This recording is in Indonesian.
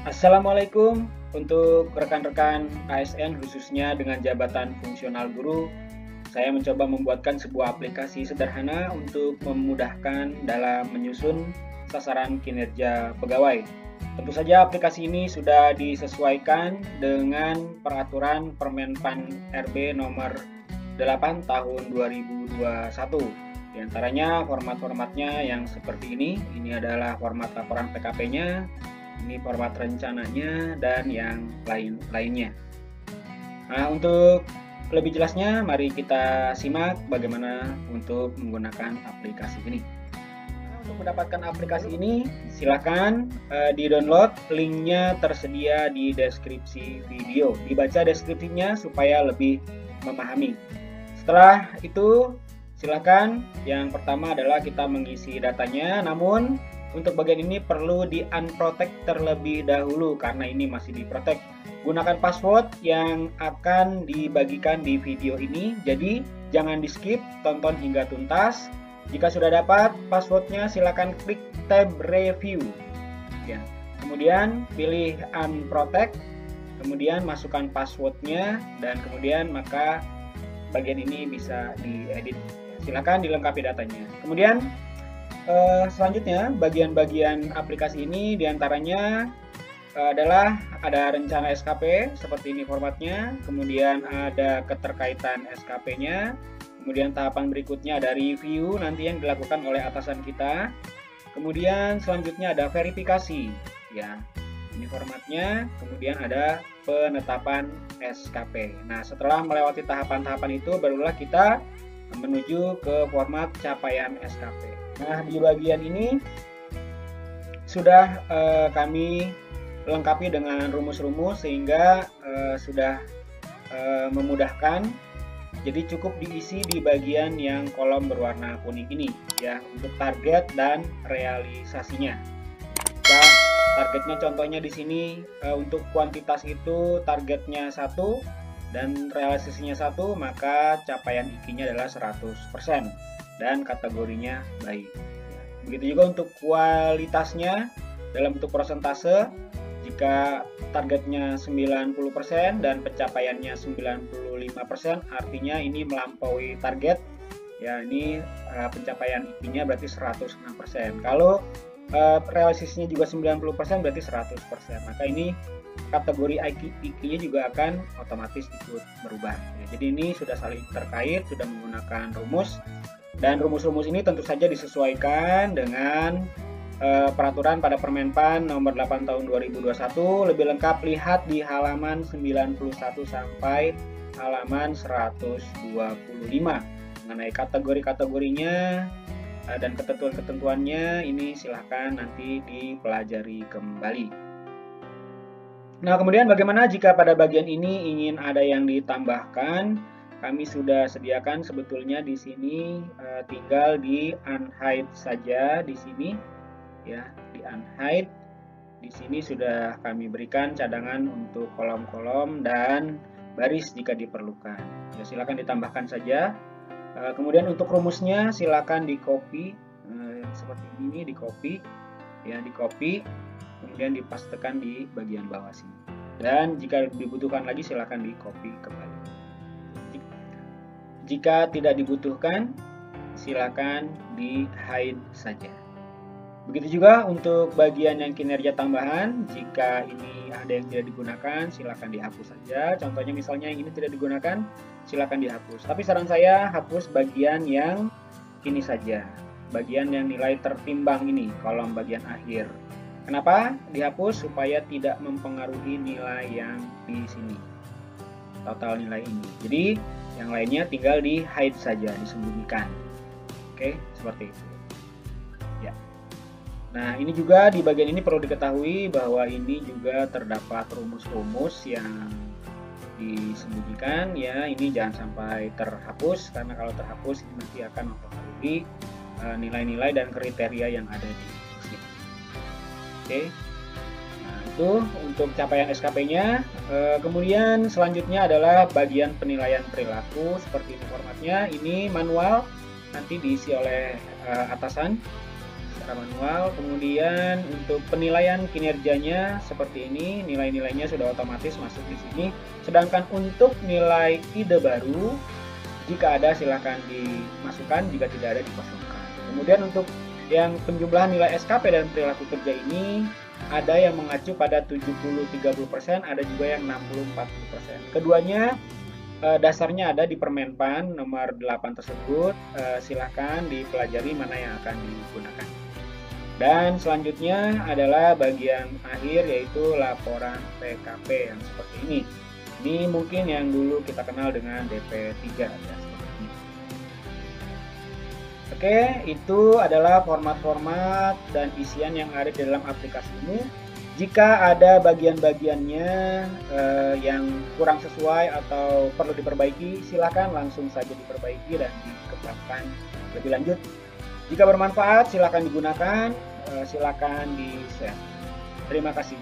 Assalamualaikum untuk rekan-rekan ASN khususnya dengan jabatan fungsional guru. Saya mencoba membuatkan sebuah aplikasi sederhana untuk memudahkan dalam menyusun sasaran kinerja pegawai. Tentu saja aplikasi ini sudah disesuaikan dengan peraturan Permenpan RB nomor 8 tahun 2021. Di antaranya format-formatnya yang seperti ini. Ini adalah format laporan PKP-nya, ini format rencananya, dan yang lainnya. Nah, untuk lebih jelasnya, mari kita simak bagaimana untuk menggunakan aplikasi ini. Untuk mendapatkan aplikasi ini, silakan di-download, linknya tersedia di deskripsi video. Dibaca deskripsinya supaya lebih memahami. Setelah itu, silakan yang pertama adalah kita mengisi datanya, namun untuk bagian ini perlu di-unprotect terlebih dahulu karena ini masih di-protect. Gunakan password yang akan dibagikan di video ini, jadi jangan di-skip, tonton hingga tuntas. Jika sudah dapat passwordnya, silakan klik tab review. Ya. Kemudian pilih unprotect, kemudian masukkan passwordnya, dan kemudian maka bagian ini bisa diedit. Silakan dilengkapi datanya. Kemudian selanjutnya bagian-bagian aplikasi ini diantaranya adalah ada rencana SKP seperti ini formatnya, kemudian ada keterkaitan SKP-nya, kemudian tahapan berikutnya ada review nanti yang dilakukan oleh atasan kita, kemudian selanjutnya ada verifikasi, ya ini formatnya, kemudian ada penetapan SKP. Nah, setelah melewati tahapan-tahapan itu barulah kita menuju ke format capaian SKP. Nah, di bagian ini sudah kami lengkapi dengan rumus-rumus sehingga sudah memudahkan. Jadi cukup diisi di bagian yang kolom berwarna kuning ini ya untuk target dan realisasinya. Nah, targetnya contohnya di sini untuk kuantitas itu targetnya 1 dan realisasinya 1, maka capaian IKI-nya adalah 100% dan kategorinya baik. Begitu juga untuk kualitasnya dalam bentuk persentase, jika targetnya 90% dan pencapaiannya 95%, artinya ini melampaui target. Ya, ini pencapaian IKI-nya berarti 106%. Kalau realisasinya juga 90% berarti 100%. Maka ini kategori IKI-nya juga akan otomatis ikut berubah. Ya, jadi ini sudah saling terkait, sudah menggunakan rumus. Dan rumus-rumus ini tentu saja disesuaikan dengan peraturan pada Permenpan nomor 8 tahun 2021. Lebih lengkap lihat di halaman 91 sampai halaman 125. Mengenai kategori-kategorinya dan ketentuan-ketentuannya ini silahkan nanti dipelajari kembali. Nah, kemudian bagaimana jika pada bagian ini ingin ada yang ditambahkan? Kami sudah sediakan sebetulnya di sini tinggal di unhide saja di sini ya, di unhide. Di sini sudah kami berikan cadangan untuk kolom-kolom dan baris jika diperlukan. Ya, silakan ditambahkan saja. Kemudian untuk rumusnya silakan di copy seperti ini, di copy ya, di copy kemudian dipastekan di bagian bawah sini. Dan jika dibutuhkan lagi silakan di copy kembali. Jika tidak dibutuhkan, silakan di hide saja. Begitu juga untuk bagian yang kinerja tambahan, jika ini ada yang tidak digunakan, silakan dihapus saja. Contohnya misalnya yang ini tidak digunakan, silakan dihapus. Tapi saran saya hapus bagian yang ini saja, bagian yang nilai tertimbang ini, kolom bagian akhir. Kenapa dihapus? Supaya tidak mempengaruhi nilai yang di sini, total nilai ini. Jadi yang lainnya tinggal di hide saja, disembunyikan. Oke, seperti itu. Ya. Nah, ini juga di bagian ini perlu diketahui bahwa ini juga terdapat rumus-rumus yang disembunyikan ya. Ini jangan sampai terhapus karena kalau terhapus ini nanti akan mempengaruhi nilai-nilai dan kriteria yang ada di sini. Oke. Nah, itu untuk capaian SKP-nya. Kemudian selanjutnya adalah bagian penilaian perilaku. Seperti ini formatnya. Ini manual, nanti diisi oleh atasan. secara manual. Kemudian untuk penilaian kinerjanya seperti ini, nilai-nilainya sudah otomatis masuk di sini. Sedangkan untuk nilai ide baru, jika ada silakan dimasukkan, jika tidak ada dikosongkan. Kemudian untuk yang penjumlahan nilai SKP dan perilaku kerja ini ada yang mengacu pada 70-30%, ada juga yang 60-40%. Keduanya dasarnya ada di Permenpan nomor 8 tersebut. Silahkan dipelajari mana yang akan digunakan. Dan selanjutnya adalah bagian akhir, yaitu laporan PKP yang seperti ini. Ini mungkin yang dulu kita kenal dengan DP3 ya, seperti ini. Oke, itu adalah format-format dan isian yang ada di dalam aplikasi ini. Jika ada bagian-bagiannya yang kurang sesuai atau perlu diperbaiki, silakan langsung saja diperbaiki dan dikembangkan lebih lanjut. Jika bermanfaat, silakan digunakan, silakan di-share. Terima kasih.